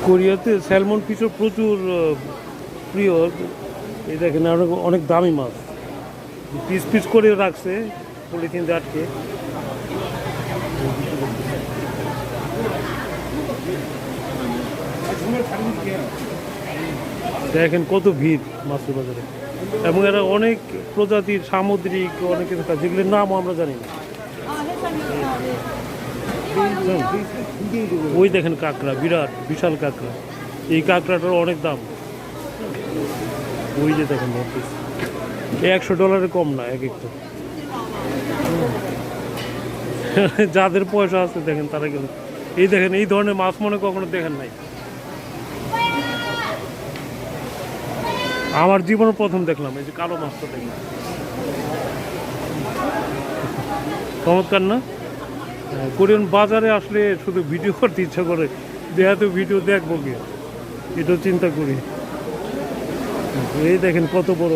কোরিয়াতে স্যালমন ফিশও প্রচুর প্রিয়। এই দেখেন অনেক অনেক দামি মাছ, পিস পিস করে রাখছে পলিথিন দিয়ে আটকে। দেখেন কত ভিড় মাছের বাজারে, এবং এরা অনেক প্রজাতির সামুদ্রিক অনেক কিছু খায় যেগুলির নামও আমরা জানি না। ওই দেখেন কাঁকড়া, বিরাট বিশাল কাঁকড়া। এই কাঁকড়াটার অনেক দাম। ওই যে দেখেন $100 কম না এক একটা। যাদের পয়সা আছে দেখেন তারা গেল। এই দেখেন এই ধরনের মাছ মনে কখনো দেখেন নাই, আমার জীবনে প্রথম দেখলাম। এই যে কালো মাছটা দেখলাম, চমৎকার না? কোরিয়ান বাজারে আসলে শুধু ভিডিও করতে ইচ্ছা করে, দেখাতে ভিডিও দেখবো কি, এটাও চিন্তা করি। এই দেখেন কত বড়।